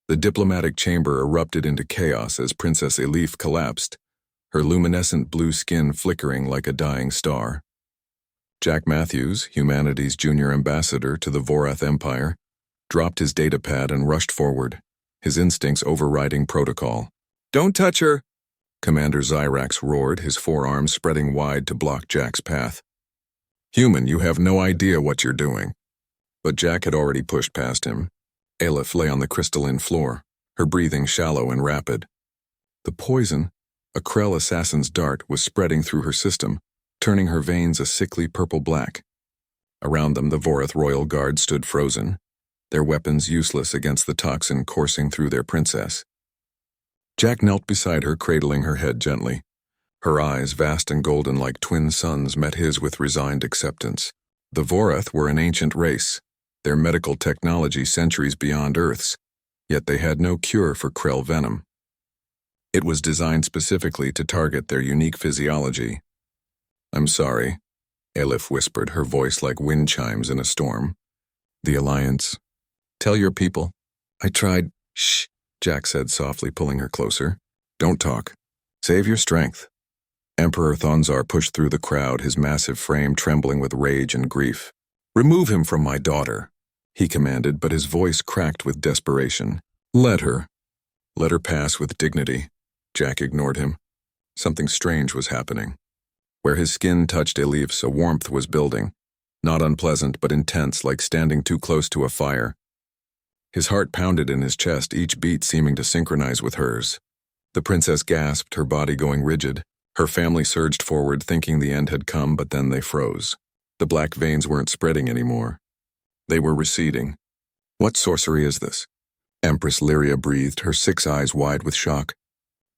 The diplomatic chamber erupted into chaos as Princess Elif collapsed, her luminescent blue skin flickering like a dying star. Jack Matthews, humanity's junior ambassador to the Vorath Empire, dropped his datapad and rushed forward, his instincts overriding protocol. "Don't touch her!" Commander Zyrax roared, his forearms spreading wide to block Jack's path. "Human, you have no idea what you're doing." But Jack had already pushed past him. Elif lay on the crystalline floor, her breathing shallow and rapid. The poison, a Krell assassin's dart, was spreading through her system, turning her veins a sickly purple-black. Around them, the Vorath Royal Guard stood frozen, their weapons useless against the toxin coursing through their princess. Jack knelt beside her, cradling her head gently. Her eyes, vast and golden like twin suns, met his with resigned acceptance. The Vorath were an ancient race, their medical technology centuries beyond Earth's, yet they had no cure for Krell venom. It was designed specifically to target their unique physiology. "I'm sorry," Elif whispered, her voice like wind chimes in a storm. "The Alliance. Tell your people." "I tried." "Shh," Jack said softly, pulling her closer. "Don't talk. Save your strength." Emperor Thonzar pushed through the crowd, his massive frame trembling with rage and grief. "Remove him from my daughter," he commanded, but his voice cracked with desperation. Let her pass with dignity." Jack ignored him. Something strange was happening. Where his skin touched Elif's, a warmth was building, not unpleasant but intense, like standing too close to a fire. His heart pounded in his chest, each beat seeming to synchronize with hers. The princess gasped, her body going rigid. Her family surged forward, thinking the end had come, but then they froze. The black veins weren't spreading anymore. They were receding. "What sorcery is this?" Empress Lyria breathed, her 6 eyes wide with shock.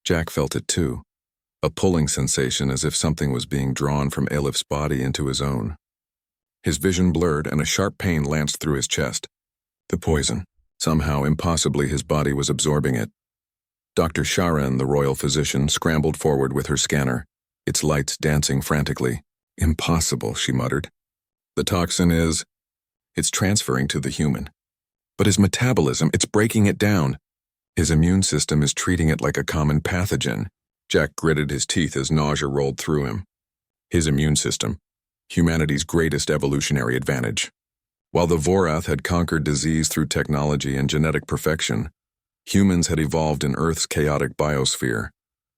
Jack felt it too, a pulling sensation as if something was being drawn from Elif's body into his own. His vision blurred and a sharp pain lanced through his chest. The poison. Somehow, impossibly, his body was absorbing it. Dr. Sharan, the royal physician, scrambled forward with her scanner, its lights dancing frantically. "Impossible," she muttered. "The toxin is... it's transferring to the human. But his metabolism, it's breaking it down. His immune system is treating it like a common pathogen." Jack gritted his teeth as nausea rolled through him. His immune system, humanity's greatest evolutionary advantage. While the Vorath had conquered disease through technology and genetic perfection, humans had evolved in Earth's chaotic biosphere,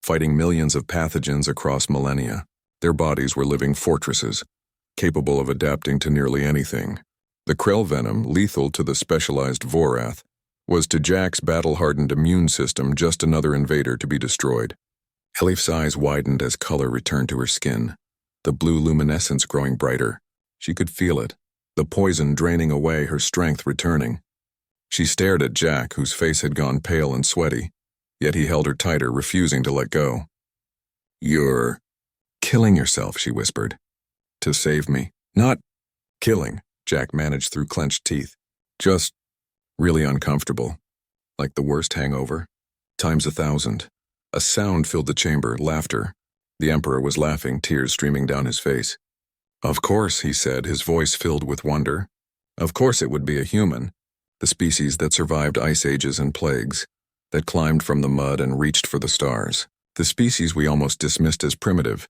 fighting millions of pathogens across millennia. Their bodies were living fortresses, capable of adapting to nearly anything. The Krell venom, lethal to the specialized Vorath, was to Jack's battle-hardened immune system just another invader to be destroyed. Elif's eyes widened as color returned to her skin, the blue luminescence growing brighter. She could feel it, the poison draining away, her strength returning. She stared at Jack, whose face had gone pale and sweaty, yet he held her tighter, refusing to let go. "You're killing yourself," she whispered. "To save me." "Not killing," Jack managed through clenched teeth. "Just really uncomfortable. Like the worst hangover. Times 1,000. A sound filled the chamber, laughter. The Emperor was laughing, tears streaming down his face. "Of course," he said, his voice filled with wonder. "Of course it would be a human. The species that survived ice ages and plagues, that climbed from the mud and reached for the stars. The species we almost dismissed as primitive."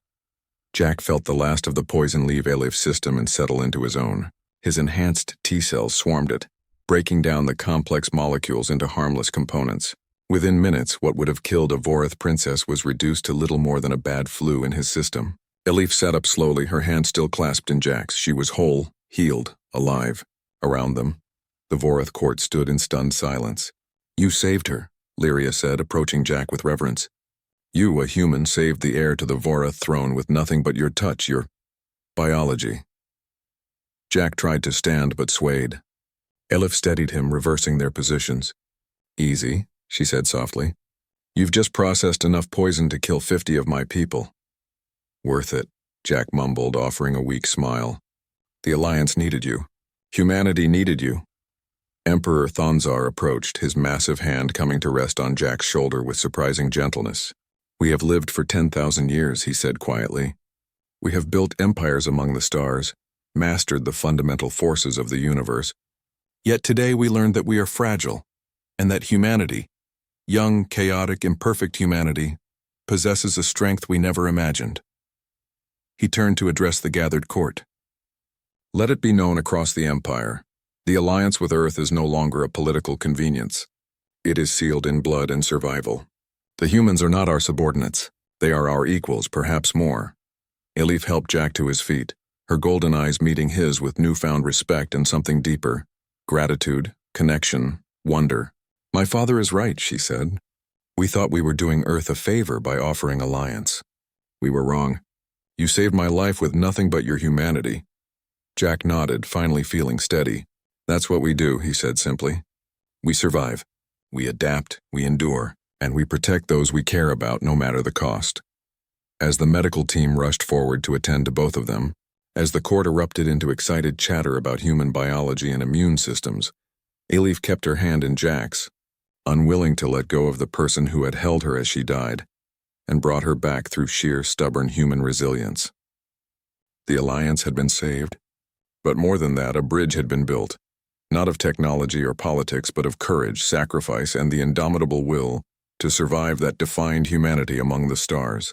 Jack felt the last of the poison leave Elif's system and settle into his own. His enhanced T-cells swarmed it, breaking down the complex molecules into harmless components. Within minutes, what would have killed a Vorath princess was reduced to little more than a bad flu in his system. Elif sat up slowly, her hand still clasped in Jack's. She was whole, healed, alive. Around them, the Vorath court stood in stunned silence. "You saved her," Lyria said, approaching Jack with reverence. "You, a human, saved the heir to the Vorath throne with nothing but your touch, your biology." Jack tried to stand but swayed. Elif steadied him, reversing their positions. "Easy," she said softly. "You've just processed enough poison to kill 50 of my people." "Worth it," Jack mumbled, offering a weak smile. "The Alliance needed you. Humanity needed you." Emperor Thonzar approached, his massive hand coming to rest on Jack's shoulder with surprising gentleness. "We have lived for 10,000 years, he said quietly. "We have built empires among the stars, mastered the fundamental forces of the universe. Yet today we learned that we are fragile, and that humanity, young, chaotic, imperfect humanity, possesses a strength we never imagined. He turned to address the gathered court. Let it be known across the Empire, the alliance with Earth is no longer a political convenience. It is sealed in blood and survival. The humans are not our subordinates. They are our equals, perhaps more. Elif helped Jack to his feet, her golden eyes meeting his with newfound respect and something deeper. Gratitude, connection, wonder. My father is right, she said. We thought we were doing Earth a favor by offering alliance. We were wrong. You saved my life with nothing but your humanity. Jack nodded, finally feeling steady. That's what we do, he said simply. We survive. We adapt, we endure, and we protect those we care about no matter the cost. As the medical team rushed forward to attend to both of them, as the court erupted into excited chatter about human biology and immune systems, Elif kept her hand in Jack's, unwilling to let go of the person who had held her as she died, and brought her back through sheer stubborn human resilience. The alliance had been saved, but more than that, a bridge had been built, not of technology or politics, but of courage, sacrifice, and the indomitable will to survive that defined humanity among the stars.